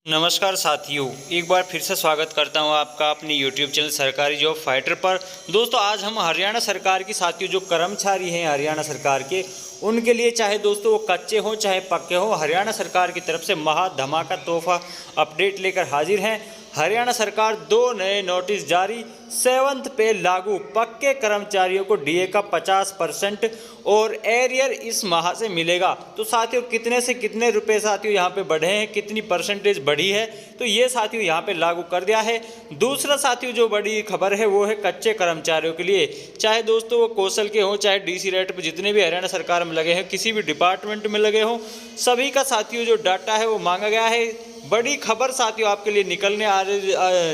नमस्कार साथियों, एक बार फिर से स्वागत करता हूं आपका अपने YouTube चैनल सरकारी जॉब फाइटर पर। दोस्तों आज हम हरियाणा सरकार की साथियों जो कर्मचारी हैं हरियाणा सरकार के, उनके लिए चाहे दोस्तों वो कच्चे हों चाहे पक्के हों, हरियाणा सरकार की तरफ से महा धमाका तोहफा अपडेट लेकर हाजिर हैं। हरियाणा सरकार 2 नए नोटिस जारी, 7th पे लागू, पक्के कर्मचारियों को डीए का 50% और एरियर इस माह से मिलेगा। तो साथियों कितने से कितने रुपए साथियों यहाँ पे बढ़े हैं, कितनी परसेंटेज बढ़ी है, तो ये साथियों यहाँ पे लागू कर दिया है। दूसरा साथियों जो बड़ी खबर है वो है कच्चे कर्मचारियों के लिए, चाहे दोस्तों वो कौशल के हों चाहे डीसी रेट पर जितने भी हरियाणा सरकार में लगे हैं, किसी भी डिपार्टमेंट में लगे हों, सभी का साथियों जो डाटा है वो मांगा गया है। बड़ी खबर साथियों आपके लिए निकलने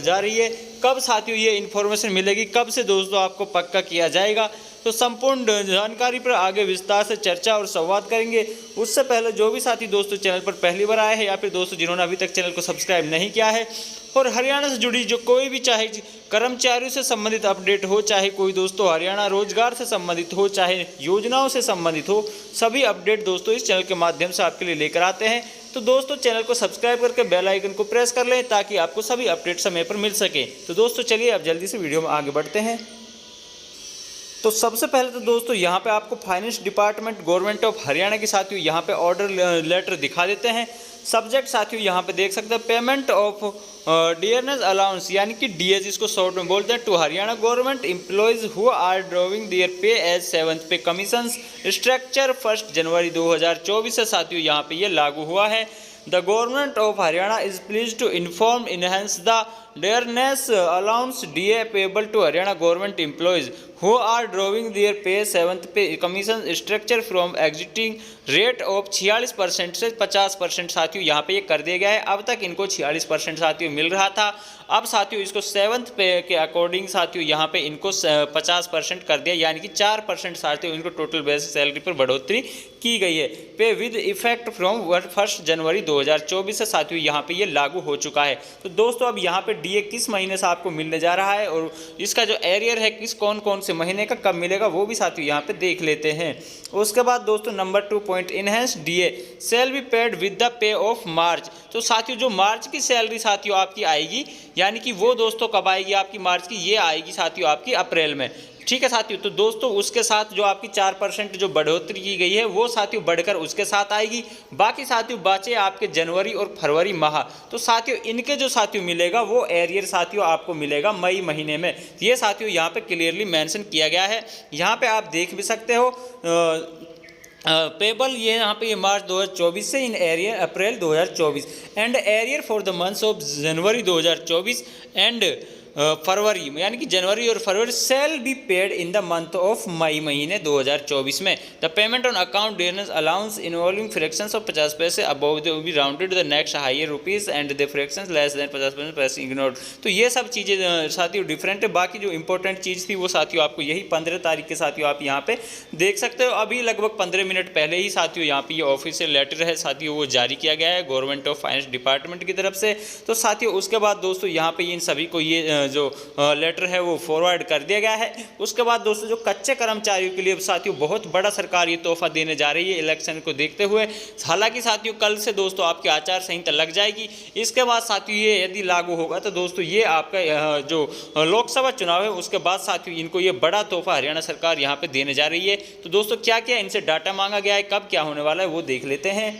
जा रही है। कब साथियों ये इन्फॉर्मेशन मिलेगी, कब से दोस्तों आपको पक्का किया जाएगा, तो संपूर्ण जानकारी पर आगे विस्तार से चर्चा और संवाद करेंगे। उससे पहले जो भी साथी दोस्तों चैनल पर पहली बार आए हैं या फिर दोस्तों जिन्होंने अभी तक चैनल को सब्सक्राइब नहीं किया है और हरियाणा से जुड़ी जो कोई भी चाहे कर्मचारियों से संबंधित अपडेट हो, चाहे कोई दोस्तों हरियाणा रोजगार से संबंधित हो, चाहे योजनाओं से संबंधित हो, सभी अपडेट दोस्तों इस चैनल के माध्यम से आपके लिए लेकर आते हैं। तो दोस्तों चैनल को सब्सक्राइब करके बेल आइकन को प्रेस कर लें ताकि आपको सभी अपडेट समय पर मिल सके। तो दोस्तों चलिए अब जल्दी से वीडियो में आगे बढ़ते हैं। तो सबसे पहले तो दोस्तों यहाँ पे आपको finance department government of Haryana की साथियों यहाँ पे ऑर्डर लेटर दिखा देते हैं। सब्जेक्ट साथियों यहाँ पे देख सकते हैं, पेमेंट ऑफ डियरनेस अलाउंस यानी कि डीएस इसको शॉर्ट में बोलते हैं, to Haryana government employees who are drawing their pay as 7th pay commission structure 1 जनवरी 2024 से साथियों यहाँ पे ये लागू हुआ है। The government of Haryana is pleased to enhance the dearness allowance DA payable to Haryana government employees who are drawing their pay 7th pay commission structure from existing rate of 46% से 50% साथियों यहाँ पे ये कर दिया गया है। अब तक इनको 46% साथियों मिल रहा था, अब साथियों इसको 7th पे के अकॉर्डिंग साथियों यहाँ पे इनको 50% कर दिया, यानी कि 4% साथियों इनको टोटल बेसिक सैलरी पर बढ़ोतरी की गई है। पे विद इफेक्ट फ्रॉम 1 जनवरी 2024 से साथियों यहाँ पे ये लागू हो चुका है। तो दोस्तों अब यहाँ पे डीए किस महीने से आपको मिलने जा रहा है और इसका जो एरियर है किस कौन कौन से महीने का कब मिलेगा वो भी साथियों यहाँ पे देख लेते हैं। उसके बाद दोस्तों number 2 point, enhance DA shall be paid with the pay of March. तो साथियों जो मार्च की सैलरी साथियों आपकी आएगी, यानी कि वो दोस्तों कब आएगी आपकी मार्च की, ये आएगी साथियों आपकी अप्रैल में। ठीक है साथियों, तो दोस्तों उसके साथ जो आपकी 4% जो बढ़ोतरी की गई है वो साथियों बढ़कर उसके साथ आएगी। बाकी साथियों बचे आपके जनवरी और फरवरी माह, तो साथियों इनके जो साथियों मिलेगा वो एरियर साथियों आपको मिलेगा मई महीने में। ये साथियों यहाँ पे क्लियरली मेंशन किया गया है, यहाँ पे आप देख भी सकते हो। पेबल ये यहाँ पे ये मार्च 2024 से in arrear April 2024 and arrear for the months of January 2024 and February, यानी कि जनवरी और फरवरी shall be paid in the month of May महीने 2024 में। The payment on account dearness allowance involving fractions of 50 paise above they be rounded the next higher rupees and the fractions less than 50 paise ignored. तो ये सब चीज़ें साथियों different है। बाकी जो इंपॉर्टेंट चीज़ थी वो साथियों आपको यही 15 तारीख के साथियों आप यहाँ पे देख सकते हो। अभी लगभग 15 मिनट पहले ही साथियों यहाँ पे ये ऑफिशियल लेटर है साथियों वो जारी किया गया है गवर्नमेंट ऑफ फाइनेंस डिपार्टमेंट की तरफ से। तो साथियों उसके बाद दोस्तों यहाँ पे इन सभी को ये जो लेटर है वो फॉरवर्ड कर दिया गया है। उसके बाद दोस्तों जो कच्चे कर्मचारियों के लिए साथियों बहुत बड़ा सरकार ये तोहफा देने जा रही है इलेक्शन को देखते हुए। हालांकि साथियों कल से दोस्तों आपकी आचार संहिता लग जाएगी, इसके बाद साथियों ये यदि लागू होगा तो दोस्तों ये आपका जो लोकसभा चुनाव है उसके बाद साथियों इनको ये बड़ा तोहफा हरियाणा सरकार यहाँ पे देने जा रही है। तो दोस्तों क्या क्या इनसे डाटा मांगा गया है, कब क्या होने वाला है वो देख लेते हैं।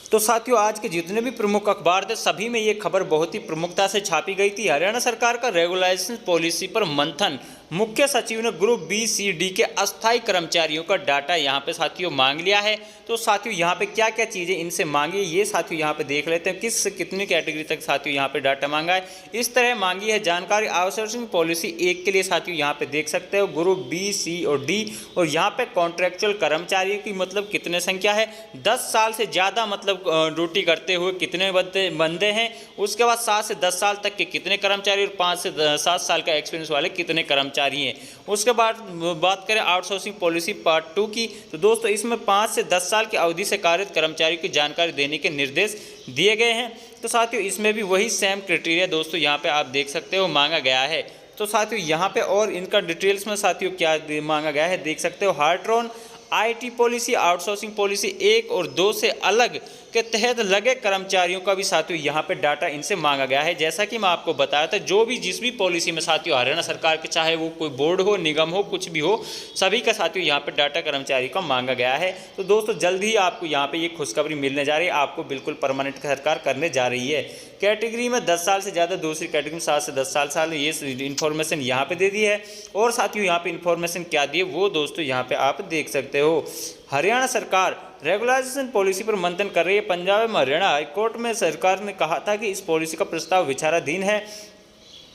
तो साथियों आज के जितने भी प्रमुख अखबार थे सभी में ये खबर बहुत ही प्रमुखता से छापी गई थी। हरियाणा सरकार का रेगुलाइजेशन पॉलिसी पर मंथन, मुख्य सचिव ने ग्रुप बी सी डी के अस्थायी कर्मचारियों का डाटा यहाँ पे साथियों मांग लिया है। तो साथियों यहाँ पे क्या क्या चीज़ें इनसे मांगी ये साथियों यहाँ पे देख लेते हैं, किस कितनी कैटेगरी तक साथियों यहाँ पे डाटा मांगा है। इस तरह मांगी है जानकारी आउटसोर्सिंग पॉलिसी 1 के लिए साथियों यहाँ पे देख सकते हो ग्रुप बी सी और डी, और यहाँ पे कॉन्ट्रेक्चुअल कर्मचारियों की मतलब कितने संख्या है, 10 साल से ज़्यादा मतलब ड्यूटी करते हुए कितने बंदे हैं। उसके बाद 7 से 10 साल तक के कितने कर्मचारी और 5 से 7 साल का एक्सपीरियंस वाले कितने कर्मचारी हैं। उसके बाद बात करें आउटसोर्सिंग पॉलिसी पार्ट 2 की, तो दोस्तों इसमें 5 से 10 साल की अवधि से कार्यरत कर्मचारियों की जानकारी देने के निर्देश दिए गए हैं। तो साथियों इसमें भी वही सेम क्राइटेरिया दोस्तों यहाँ पे आप देख सकते हो मांगा गया है। तो साथियों यहाँ पे और इनका डिटेल्स में साथियों क्या मांगा गया है देख सकते हो। Hartron IT policy outsourcing policy 1 और 2 से अलग के तहत लगे कर्मचारियों का भी साथियों यहाँ पे डाटा इनसे मांगा गया है। जैसा कि मैं आपको बताया था, जो भी जिस भी पॉलिसी में साथियों हरियाणा सरकार के, चाहे वो कोई बोर्ड हो, निगम हो, कुछ भी हो, सभी का साथियों यहाँ पे डाटा कर्मचारी का मांगा गया है। तो दोस्तों जल्द ही आपको यहाँ पे ये खुशखबरी मिलने जा रही है, आपको बिल्कुल परमानेंट सरकार करने जा रही है। कैटेगरी में 10 साल से ज़्यादा, दूसरी कैटेगरी में 7 से 10 साल ये इन्फॉर्मेशन यहाँ पे दे दी है। और साथियों यहाँ पे इन्फॉर्मेशन क्या दी है वो दोस्तों यहाँ पे आप देख सकते हो। हरियाणा सरकार रेगुलाइजेशन पॉलिसी पर मंथन कर रही है। पंजाब में हरियाणा हाईकोर्ट में सरकार ने कहा था कि इस पॉलिसी का प्रस्ताव विचाराधीन है,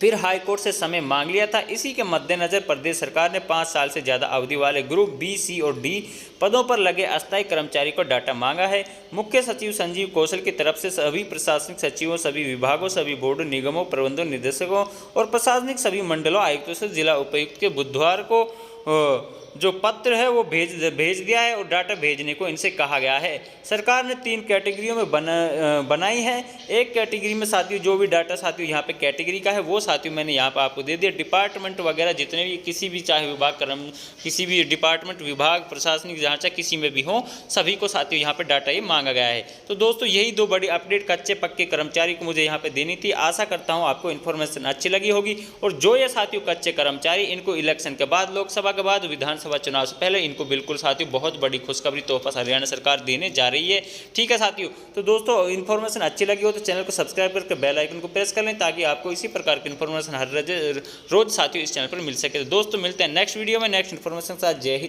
फिर हाईकोर्ट से समय मांग लिया था। इसी के मद्देनजर प्रदेश सरकार ने 5 साल से ज़्यादा अवधि वाले ग्रुप बी, सी और डी पदों पर लगे अस्थायी कर्मचारी को डाटा मांगा है। मुख्य सचिव संजीव कौशल की तरफ से सभी प्रशासनिक सचिवों, सभी विभागों, सभी बोर्डों, निगमों, प्रबंधों, निर्देशकों और प्रशासनिक सभी मंडलों, आयुक्तों से जिला उपायुक्त के बुधवार को जो पत्र है वो भेज दिया है और डाटा भेजने को इनसे कहा गया है। सरकार ने 3 कैटेगरियों में बनाई है। एक कैटेगरी में साथियों जो भी डाटा साथियों यहाँ पे कैटेगरी का है वो साथियों मैंने यहाँ पे आपको दे दिया। डिपार्टमेंट वगैरह जितने भी, किसी भी चाहे विभाग किसी भी डिपार्टमेंट, विभाग, प्रशासनिक ढांचा किसी में भी हो, सभी को साथियों यहाँ पे डाटा ये मांगा गया है। तो दोस्तों यही 2 बड़ी अपडेट कच्चे पक्के कर्मचारी को मुझे यहाँ पे देनी थी। आशा करता हूँ आपको इन्फॉर्मेशन अच्छी लगी होगी। और जो ये साथियों कच्चे कर्मचारी, इनको इलेक्शन के बाद, लोकसभा के बाद, विधानसभा चुनाव से पहले इनको बिल्कुल साथियों बहुत बड़ी खुशखबरी तोहफा हरियाणा सरकार देने जा रही है। ठीक है साथियों, तो दोस्तों इन्फॉर्मेशन अच्छी लगी हो तो चैनल को सब्सक्राइब करके बेल आइकन को प्रेस कर लें ताकि आपको इसी प्रकार की इन्फॉर्मेशन हर रोज साथियों इस चैनल पर मिल सके। तो दोस्तों मिलते हैं नेक्स्ट वीडियो में नेक्स्ट इन्फॉर्मेशन के साथ। जय हिंद।